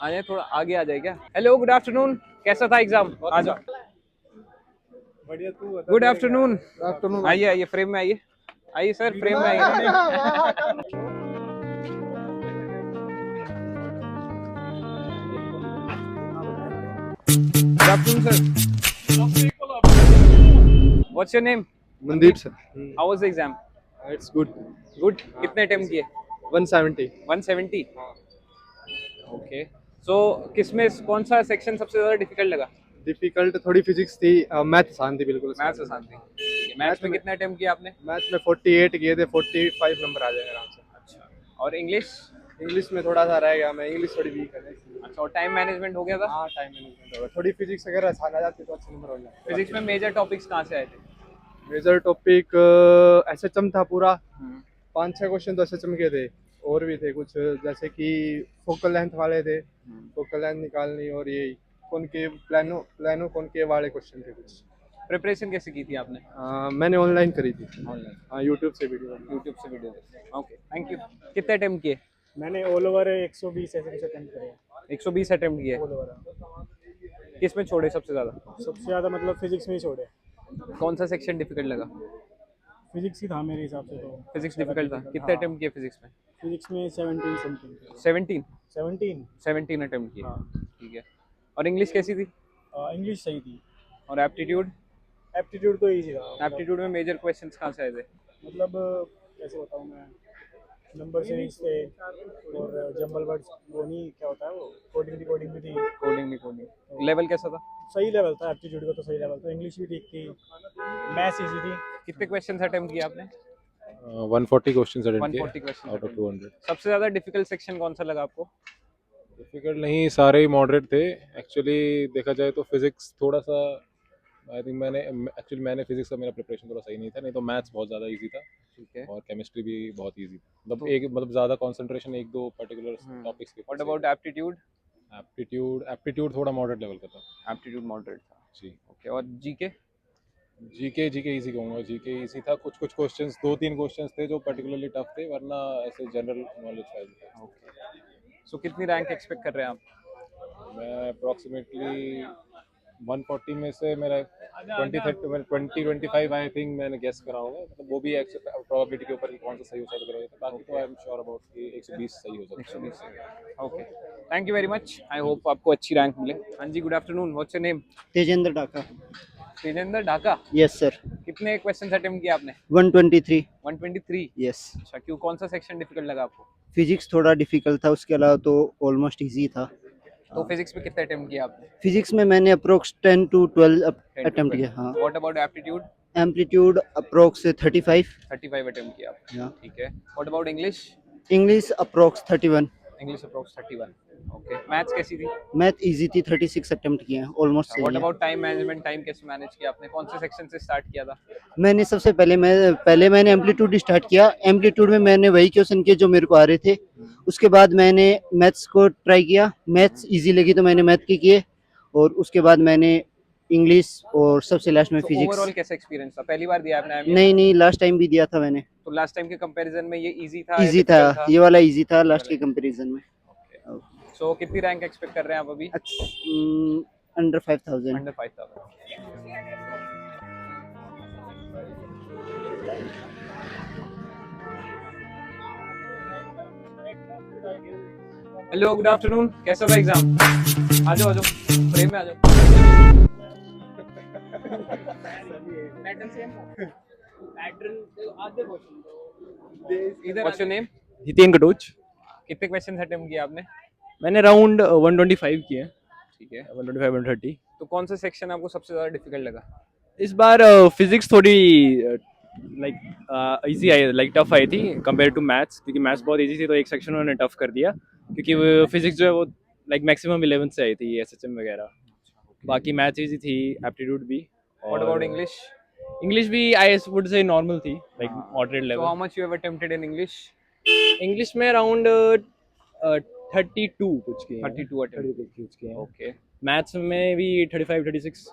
आ जाए, थोड़ा आगे आ जाए क्या? हेलो, गुड आफ्टरनून, कैसा था एग्जाम? आ जाओ। बढ़िया, तू बता। Good afternoon. आफ्टरनून। आइए आइए, फ्रेम में आइए। आइए सर, फ्रेम में आइए। Good afternoon sir. What's your name? Mandeep sir. How was the exam? It's good. Good. कितने अटेम्प्ट किए? 170। 170। ओके। सो किसमें कौन सा सेक्शन सबसे ज्यादा डिफिकल्ट लगा? डिफिकल्ट थोड़ी फिजिक्स थी, मैथ आसान थी, बिल्कुल मैथ्स आसान आसान थी। थी। मैथ्स में कितने अटेम्प्ट किए आपने? मैथ में 48 किए थे, 45 नंबर आ जाएगा आराम से। अच्छा। और इंग्लिश? इंग्लिश में थोड़ा सा रह गया, मैं इंग्लिश थोड़ी वीक है इसलिए। अच्छा, और टाइम मैनेजमेंट हो गया था? हाँ, टाइम मैनेजमेंट होगा। थोड़ी फिजिक्स अगर आसान आ जाती तो अच्छे नंबर हो जाते। फिजिक्स में मेजर टॉपिक्स कहाँ से आए थे? मेजर टॉपिक एसएचएम था पूरा। हम्म। 5-6 क्वेश्चन तो एसएचएम के थे, और भी थे कुछ, जैसे कि फोकल लेंथ वाले थे, फोकल लेंथ निकालनी, और ये कॉनकेव प्लानो प्लानो कॉनकेव वाले क्वेश्चन थे कुछ। प्रिपरेशन कैसे की थी आपने? मैंने ऑनलाइन करी थी। ऑनलाइन? हाँ, यूट्यूब से वीडियो। यूट्यूब से वीडियो देखे। Okay, thank you. कितने अटेम्प्ट किए? मैंने ऑल ओवर 120 ऐसे कुछ अटेम्प्ट करे हैं। 120 अटेम्प्ट किए। ऑल ओवर किस में छोड़े सबसे ज्यादा? सबसे ज़्यादा मतलब फिजिक्स में ही छोड़े। कौन सा सेक्शन डिफिकल्ट लगा? फिजिक्स ही था मेरे हिसाब से तो। फिजिक्स डिफिकल्ट था। कितने हाँ, अटेम्प्ट किए फिजिक्स में? फिजिक्स में 17 समथिंग। 17? 17। 17 अटेम्प्ट किए। हाँ। ठीक है। और इंग्लिश कैसी थी? इंग्लिश सही थी। और एप्टीट्यूड? एप्टीट्यूड तो ईजी था, एप्टीट्यूड में मेजर क्वेश्चंस कहाँ से आए थे? मतलब कैसे बताऊँ मैं, नंबर सीरीज थे और जंबल वर्ड्स, वो नहीं क्या होता है वो, कोडिंग डिकोडिंग भी थी। कोडिंग नहीं कोडिंग। लेवल कैसा था? सही लेवल था एप्टीट्यूड का, तो सही लेवल था। इंग्लिश भी ठीक थी, मैथ्स ईजी थी। कितने क्वेश्चंस अटेम्प्ट किए आपने? 140 क्वेश्चंस अटेंड किए 140 क्वेश्चंस आउट ऑफ अटेम्प्ट। 200। सबसे ज्यादा डिफिकल्ट सेक्शन कौन सा लगा आपको? डिफिकल्ट नहीं, सारे ही मॉडरेट थे एक्चुअली। देखा जाए तो फिजिक्स थोड़ा सा, आई थिंक मैंने फिजिक्स का मेरा प्रिपरेशन थोड़ा सही नहीं था, नहीं तो मैथ्स बहुत ज़्यादा इजी था ठीक है। और केमिस्ट्री भी बहुत इजी था। मतलब तो मतलब ज़्यादा कंसंट्रेशन एक दो पर्टिकुलर टॉपिक्स के व्हाट ऊपर अबाउट एप्टीट्यूड? एप्टीट्यूड थोड़ा मॉडरेट लेवल का था। एप्टीट्यूड मॉडरेट था। जी। ओके। और जीके? जीके इजी कहूँगा, जीके इजी था। कुछ क्वेश्चंस, 2-3 क्वेश्चंस थे जो पर्टिकुलरली टफ थे, वरना ऐसे जनरल नॉलेज वाइज थे। ओके। सो कितनी रैंक एक्सपेक्ट कर रहे हैं आप? मैं अप्रॉक्सीमेटली 140 में से मेरा 20-25 आई थिंक मैंने गेस करा होगा। मतलब वो भी प्रोबेबिलिटी के ऊपर कि कौन सा सही हो सकता है। बाकी तो आई एम श्योर अबाउट कि 120 सही हो सकता है। 120। Okay, thank you very much. I hope आपको अच्छी रैंक मिले। हाँ जी, good afternoon, what's your name? Tejendra Daka. Tejendra Dhaka. Yes sir. कितने क्वेश्चंस अटेम्प्ट किए आपने? 123। 123। यस। अच्छा, क्यों, कौन सा सेक्शन डिफिकल्ट लगा आपको? फिजिक्स थोड़ा डिफिकल्ट था, उसके अलावा तो ऑलमोस्ट इजी था। तो फिजिक्स में कितने अटेम्प्ट किए आपने? फिजिक्स में मैंने अप्रोक्स 10 to 12 अटेम्प्ट किया। हाँ। What about aptitude? Amplitude approx 35। 35 attempt किया आपने। या ठीक है। What about English? English approx 31। English approx 31। Okay. Maths कैसी थी? मैथ इजी थी, 36 अटेम्प्ट किए हैं, ऑलमोस्ट सही व्हाट है। About time management? टाइम कैसे मैनेज किया आपने? कौन से सेक्शन से स्टार्ट किया था? मैंने सबसे पहले मैंने एम्पलीट्यूड स्टार्ट किया। एम्पलीट्यूड में मैंने वही क्वेश्चन किए जो मेरे को आ रहे थे। उसके बाद मैंने मैथ्स को ट्राई किया, मैथ्स इजी लगी तो मैंने मैथ के किए, और उसके बाद मैंने इंग्लिश, और सबसे लास्ट में तो फिजिक्स। ओवरऑल कैसा एक्सपीरियंस था? पहली बार दिया आपने IMA? नहीं नहीं, लास्ट टाइम भी दिया था मैंने। तो लास्ट टाइम के कंपैरिजन में ये इजी था या इजी था, डिफिकल्ट था? ये वाला इजी था लास्ट के कंपैरिजन में। सो कितनी रैंक एक्सपेक्ट कर रहे हैं आप अभी? Under 5000। Under 5000। Hello, good afternoon, कैसा था एग्जाम? आ जाओ फ्रेम में आ जाओ। पैटर्न सेम था। पैटर्न आधे क्वेश्चन। इधर what's your name? Hiten Katoch. कितने क्वेश्चंस अटेम्प्ट किए आपने? मैंने राउंड 125 किए हैं। ठीक है। 125 130। तो कौन सा सेक्शन आपको सबसे ज्यादा डिफिकल्ट लगा? इस बार फिजिक्स थोड़ी like easy I, like tough I थी कंपेयर टू मैथ्स, क्योंकि मैथ्स बहुत इजी थी तो एक सेक्शन उन्होंने टफ कर दिया, क्योंकि फिजिक्स जो है वो लाइक मैक्सिमम 11 से आई थी, एसएचएम वगैरह। बाकी मैथ्स इजी थी, एप्टीट्यूड भी। What about English? इंग्लिश भी आई वुड से नॉर्मल थी, like moderate So level. how much you have attempted in English? English में अराउंड 32 कुछ किए हैं। 32 attempt. 32 कुछ किए हैं। Okay. मैथ्स में भी 35 36।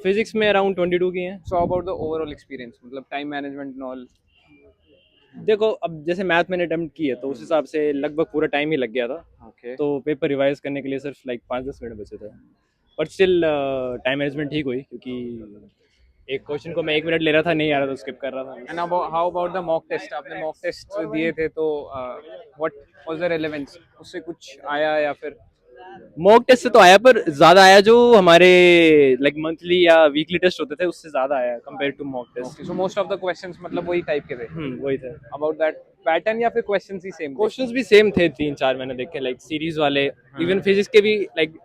फिजिक्स में अराउंड 22 किए हैं। So how about the overall experience? मतलब time management and all. देखो अब जैसे मैथ मैंने अटेम्प्ट की है तो उस हिसाब से लगभग पूरा टाइम ही लग गया था, ओके तो पेपर रिवाइज करने के लिए सिर्फ लाइक 5-10 मिनट बचे थे, बट स्टिल टाइम मैनेजमेंट ठीक हुई क्योंकि एक क्वेश्चन को मैं 1 मिनट ले रहा था, नहीं आ रहा तो स्किप कर रहा था। And how about the mock test? आपने मॉक टेस्ट दिए थे तो व्हाट वाज द रेलेवेंस? उससे कुछ आया या फिर मॉक टेस्ट से तो आया, पर ज्यादा आया जो हमारे लाइक मंथली या वीकली टेस्ट होते थे उससे ज्यादा आया compare to mock test. So most of the questions मतलब वही टाइप के थे वही थे। अबाउट दैट पैटर्न, या फिर क्वेश्चंस ही सेम? क्वेश्चंस भी सेम थे, 3-4 मैंने देखे लाइक सीरीज वाले, इवन फिजिक्स के भी लाइक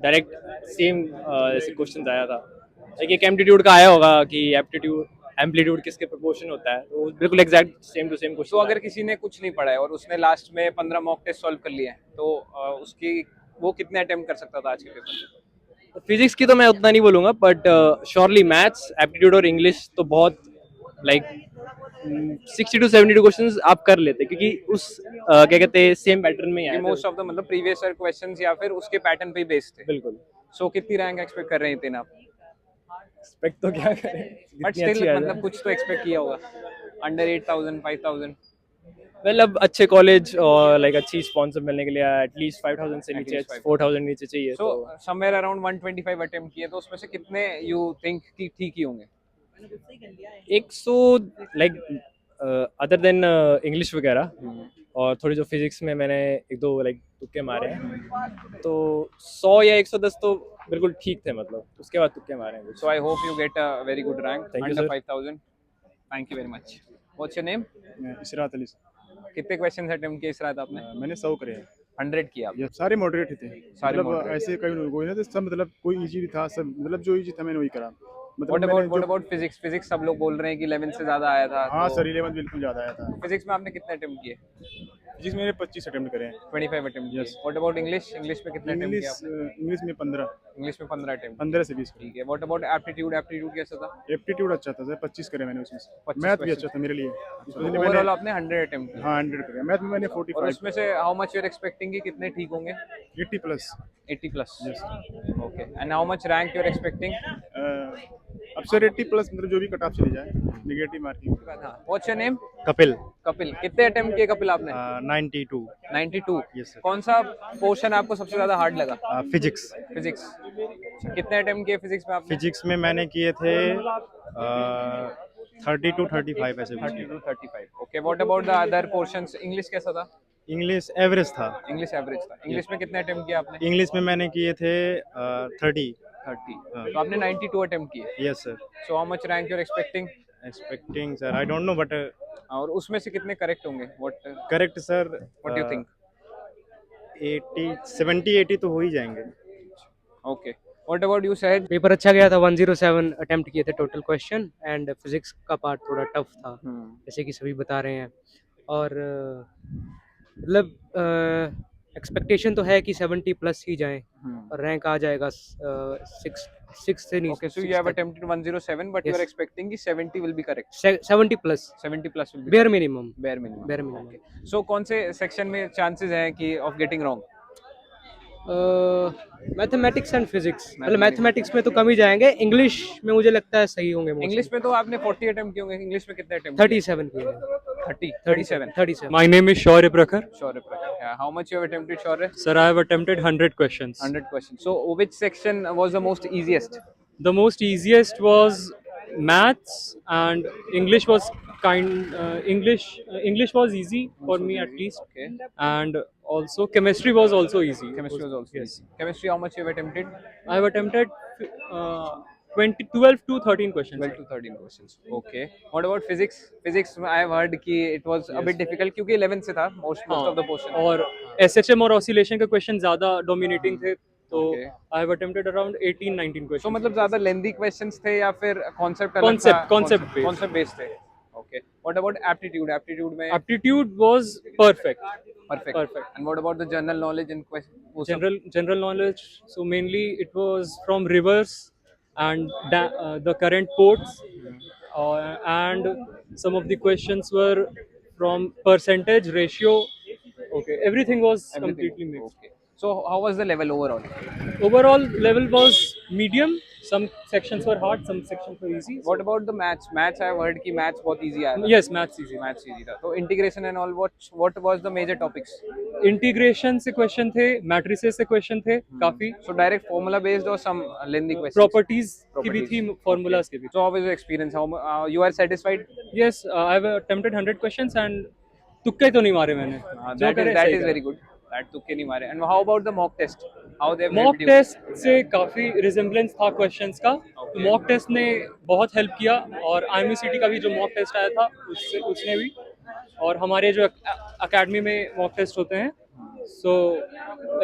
डायरेक्ट सेम ऐसे क्वेश्चंस आया था। लाइक एक एप्टीट्यूड का आया होगा कि एम्पलीट्यूड किसके प्रोपोर्शन होता है, तो बिल्कुल एग्जैक्ट सेम टू सेम तो क्वेश्चन। अगर किसी ने कुछ नहीं पढ़ा है और उसने लास्ट में 15 मॉक टेस्ट सॉल्व कर लिए हैं तो उसकी वो कितने अटेम्प्ट कर सकता था आज के पेपर में? फिजिक्स की तो मैं उतना नहीं बोलूंगा, बट श्योरली मैथ्स, एप्टीट्यूड और इंग्लिश तो बहुत लाइक 60 to 72 क्वेश्चंस आप कर लेते, क्योंकि उस क्या कहते हैं सेम पैटर्न में ही आए थे। मोस्ट ऑफ द मतलब प्रीवियस ईयर क्वेश्चंस या फिर उसके पैटर्न पे ही बेस्ड थे। बिल्कुल। सो कितनी रैंक एक्सपेक्ट कर रहे हैं तीन आप? एक्सपेक्ट तो क्या करें, बट जितनी अच्छी स्टिल आ जाए। मतलब कुछ तो एक्सपेक्ट किया होगा, अंडर 8000 5000 वेल अब अच्छे कॉलेज और लाइक अच्छी स्पॉन्सर मिलने के लिए एटलीस्ट 5000 से नीचे, least 5,000 4000 नीचे चाहिए। सो तो समवेयर अराउंड 125 अटेम्प्ट किए, तो उसमें से कितने यू थिंक कि ठीक ही होंगे? 100 लाइक अदर देन इंग्लिश वगैरह और थोड़ी जो फिजिक्स में मैंने 1-2 लाइक तुक्के मारे हैं, तो 100 या 110 तो बिल्कुल ठीक थे, मतलब उसके बाद तुक्के मारे हैं कुछ। So I hope you get a very good rank Thank you, under sir. 5,000. Thank you very much. What's your name? Ishrat Ali कितने क्वेश्चंस अटेम्प्ट किए इस रात आपने? मैंने 100 करे हैं। 100 किया आपने? ये सारे मॉडरेट ही थे, सारे मतलब moderate। ऐसे कोई ना थे, सब मतलब कोई इजी नहीं था, सब मतलब जो इजी था मैंने वही करा। मतलब What मैंने about जो- physics? Physics सब लोग बोल रहे हैं कि 11 से ज्यादा आया था। हाँ तो सर 11 बिल्कुल ज़्यादा आया था। फिजिक्स में आपने कितने अटेम्प्ट किए? जिसमें मैंने 25 अटेम्प्ट करे हैं। 25 अटेम्प्ट किए। What about English? English में कितने अटेम्प्ट किए आपने? इंग्लिश में 15 इंग्लिश में 15 अटेम्प्ट। 15 से 20 ठीक है। What about aptitude? Aptitude कैसा था? एप्टीट्यूड अच्छा था सर, 25 करे मैंने उसमें से। 25 मैथ भी questions। अच्छा था मेरे लिए, इसलिए ओवरऑल मैंने आपने 100 अटेम्प्ट किए। हाँ 100 करे। मैथ में मैंने और 45 उसमें से how much you are expecting कि कितने ठीक होंगे? 80 plus. 80 plus. Okay. And how much rank you are expecting? अब सर 80 प्लस मतलब जो भी कट ऑफ चली जाए, negative marking. What's your name? Kapil Kapil. कितने अटेम्प्ट किए कपिल आपने? 92 92। Yes, sir. कौन सा पोर्शन आपको सबसे ज्यादा हार्ड लगा? Physics physics. कितने अटेम्प्ट किए फिजिक्स में आपने? फिजिक्स में मैंने किए थे 30 to 35 ऐसे 30 to 35। Okay. What about the other portions? English कैसा था? इंग्लिश एवरेज था। इंग्लिश एवरेज था। इंग्लिश में कितने अटेम्प्ट किए आपने? इंग्लिश में मैंने किए थे 30। 30। हाँ। तो आपने 92 अटेम्प्ट किए। Yes sir. So how much rank you are expecting? Expecting sir I don't know but और उसमें से कितने करेक्ट होंगे? What correct sir what do you think? 80 70-80 तो हो ही जाएंगे। ओके। व्हाट अबाउट यू सहज? पेपर अच्छा गया था। 107 अटेम्प्ट किए थे टोटल क्वेश्चन, एंड फिजिक्स का पार्ट थोड़ा टफ था जैसे कि सभी बता रहे हैं। और मतलब एक्सपेक्टेशन तो है कि 70 प्लस ही जाएं और रैंक आ जाएगा 6 से नहीं। Okay, so you have attempted 107, but you are Yes. expecting कि 70 will be correct. 70 plus 70 plus will be bare minimum. bare minimum. bare minimum। Okay. So कौन से सेक्शन में चांसेस हैं कि of getting wrong? Mathematics and physics, मतलब mathematics में तो कम ही जाएंगे, इंग्लिश में मुझे लगता है सही होंगे। इंग्लिश में तो आपने 40 अटेम्प्ट किए होंगे, इंग्लिश में कितने अटेम्प्ट? 37 किए हैं। 30 37 37। My name is Shaurya Prakhar. Sure. Yeah. How much you have attempted, Sure? Sir, I have attempted 100 questions. 100 questions. So which section was the most easiest? The most easiest was maths, and English was English was easy for me at least, Okay. and also chemistry was also easy. Chemistry was also yes. easy. Chemistry, how much you have attempted? I have attempted 12 to 13 questions. 12 to 13 questions. Okay. What about physics? Physics, I have heard कि it was a bit difficult क्योंकि 11 से था most of the portion. और SHM और oscillation के question ज्यादा dominating थे, तो Okay. I have attempted around 18-19 questions. So मतलब ज्यादा lengthy questions थे या फिर concept Concept based. concept based थे. Okay. What about aptitude? Aptitude में Aptitude was perfect. perfect. And what about the general knowledge and General knowledge, so mainly it was from rivers and the current ports, and some of the questions were from percentage ratio. Okay, everything was completely mixed. Okay. So how was the level overall? Overall level was medium, some sections were hard, some sections were easy. What about the maths? Maths I have heard कि maths बहुत easy आया था. Yes, maths easy. Maths easy था. तो integration and all what was the major topics? Integration से question थे, matrices से question थे काफी, So direct formula based or some lengthy questions? Properties की भी थी, फॉर्मूलाज की भी. So how was your experience? How you are satisfied? Yes, I have attempted 100 questions and तुक्के तो नहीं मारे मैंने. जो करे That सही is करा. very good. That तुक्के नहीं मारे. And how about the mock test? How they have mock helped you? Test से काफ़ी रिजेम्बलेंस था क्वेश्चंस का, तो मॉक टेस्ट ने बहुत हेल्प किया, और IMCT का भी जो मॉक टेस्ट आया था उसने भी, और हमारे जो अकेडमी में मॉक टेस्ट होते हैं, सो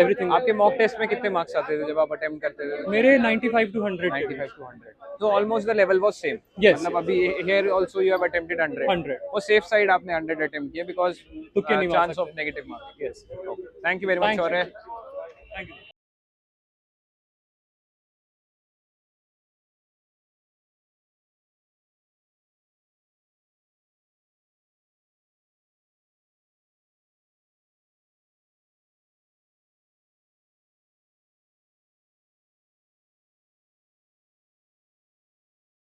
एवरीथिंग. आपके मॉक टेस्ट में कितने मार्क्स आते थे जब आप अटेम्प्ट करते थे? मेरे 95 to 100 95 to 100. So almost the level was same. Yes. मतलब अभी here also you have attempted 100. 100. वो safe side आपने 100 attempt किया because तुक्के नहीं मार chance सकते. of negative mark. Yes. Thank you very much, Thank you. Shaurya. Thank you.